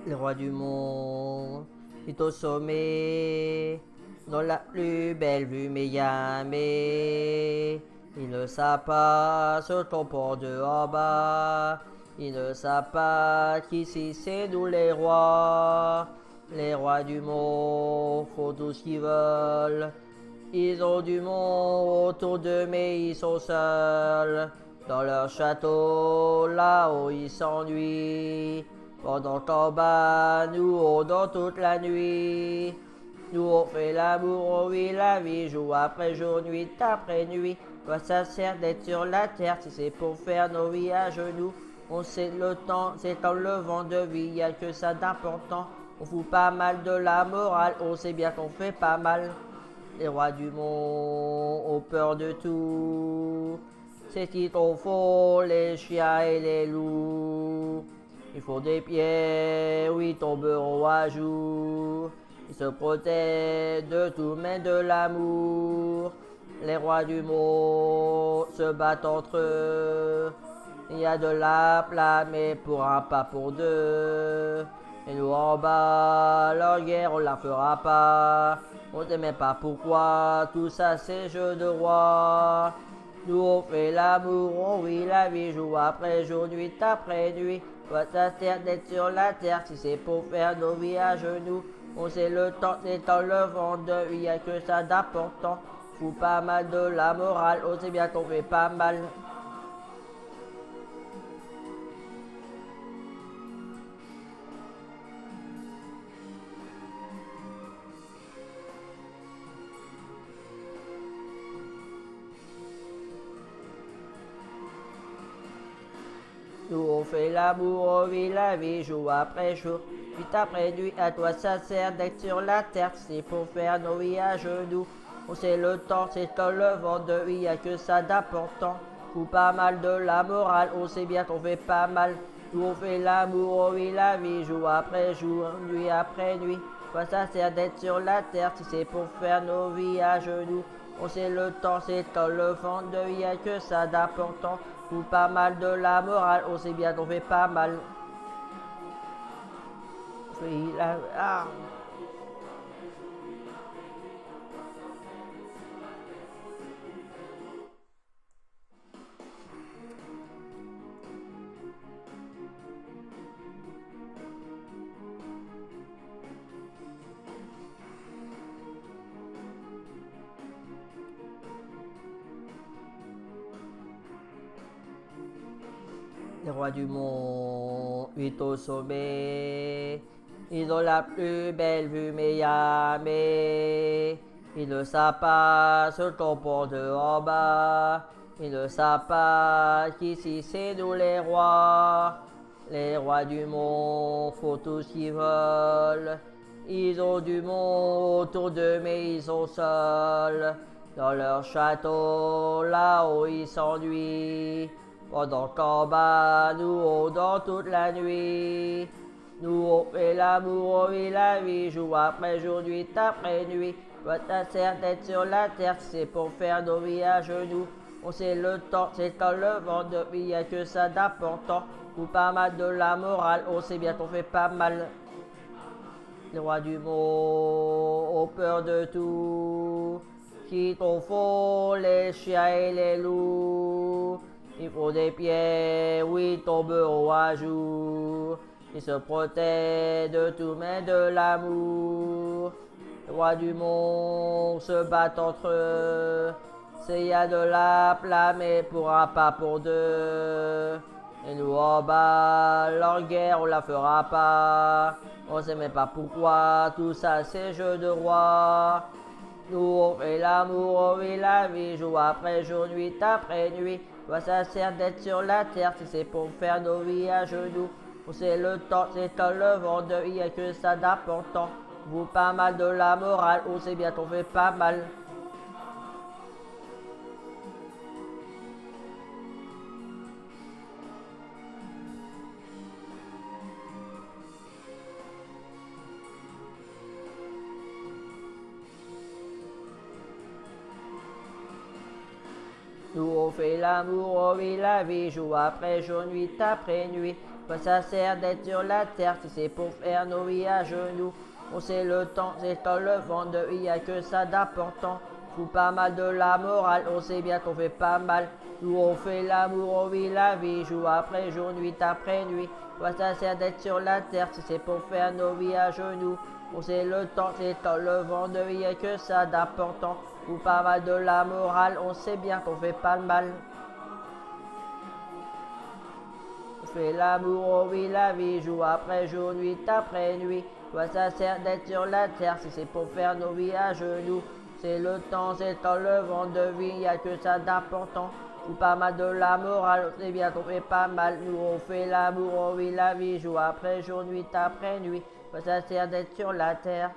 Le roi du monde est au sommet, dans la plus belle vue, mais jamais. Il ne sait pas ce qu'on porte de en bas. Il ne sait pas qu'ici c'est nous les rois. Les rois du monde font tout ce qu'ils veulent. Ils ont du monde autour d'eux, mais ils sont seuls. Dans leur château, là-haut, ils s'ennuient. Pendant qu'en bas, nous on dort toute la nuit. Nous on fait l'amour, on vit la vie, jour après jour, nuit après nuit. Quoi ça sert d'être sur la terre si c'est pour faire nos vies à genoux? On sait le temps, c'est en le vent de vie, y a que ça d'important. On fout pas mal de la morale, on sait bien qu'on fait pas mal. Les rois du monde ont peur de tout. C'est qui trop faux, les chiens et les loups. Ils font des pierres, oui, tomberont à jour. Ils se protègent de tout, mais de l'amour. Les rois du monde se battent entre eux. Il y a de la place, mais pour un, pas pour deux. Et nous en bas, leur guerre, on la fera pas. On sait même pas pourquoi, tout ça c'est jeu de roi. Nous on fait l'amour, on vit la vie, jour après jour, nuit après nuit. Quoi ça sert d'être sur la terre si c'est pour faire nos vies à genoux? On sait le temps, c'est en le vent de vie, y a que ça d'important. Fout pas mal de la morale, on sait bien qu'on fait pas mal. Nous on fait l'amour, on vit la vie, jour après jour, nuit après nuit. À toi ça sert d'être sur la terre, c'est pour faire nos vies à genoux. On sait le temps, c'est en le vent de vie, y a que ça d'important. Fout pas mal de la morale, on sait bien qu'on fait pas mal. Nous on fait l'amour, on vit la vie, jour après jour, nuit après nuit. Quoi ça sert d'être sur la terre si c'est pour faire nos vies à genoux? On sait le temps, c'est en le vent de vie, y a que ça d'important. Ou pas mal de la morale, on sait bien qu'on fait pas mal. Ah. Les rois du monde, huit au sommet. Ils ont la plus belle vue, mais jamais. Ils ne savent pas ce qu'on porte de en bas. Ils ne savent pas qu'ici c'est nous les rois. Les rois du monde font tout ce qu'ils veulent. Ils ont du monde autour d'eux, mais ils sont seuls. Dans leur château, là-haut ils s'ennuient. Pendant qu'en bas, nous on dort toute la nuit. Nous on fait l'amour, on vit la vie, jour après jour, nuit après nuit. Quoi ça sert d'être sur la terre, c'est pour faire nos vies à genoux. On sait le temps, c'est en le vent de vie, y a que ça d'important. Ou pas mal de la morale, on sait bien qu'on fait pas mal. Les rois du monde ont peur de tout. Qui trop faux, les chiens et les loups. Ils font des pierres, oui, tomberont à jour. Ils se protègent de tout, mais de l'amour. Les rois du monde se battent entre eux. C'est y a de la place, mais pour un, pas pour deux. Et nous en bas, leur guerre, on la fera pas. On sait même pas pourquoi, tout ça c'est jeu de roi. Nous on fait l'amour, on vit la vie, jour après jour, nuit après nuit. Quoi ça sert d'être sur la terre si c'est pour faire nos vies à genoux? On sait le temps, c'est en le vent de vie, y a que ça d'important. Vous pas mal de la morale, on sait bien qu'on fait pas mal. Nous on fait l'amour, on vit la vie, jour après jour, nuit après nuit. Quoi ça sert d'être sur la terre si c'est pour faire nos vies à genoux? On sait le temps, c'est dans le vent de il y a que ça d'important. Fout pas mal de la morale, on sait bien qu'on fait pas mal. Nous on fait l'amour, on vit la vie, jour après jour, nuit après nuit. Quoi ça sert d'être sur la terre si c'est pour faire nos vies à genoux? On sait le temps, c'est dans le vent de il y a que ça d'important. Fout pas mal de la morale, on sait bien qu'on fait pas le mal. On fait l'amour, on vit la vie, jour après jour, nuit après nuit. Quoi ça sert d'être sur la terre si c'est pour faire nos vies à genoux? C'est le temps, c'est dans le vent de vie, y a que ça d'important. Ou pas mal de la morale, c'est bien qu'on fait pas mal. Nous on fait l'amour, on vit la vie, jour après jour, nuit après nuit. Quoi ça sert d'être sur la terre?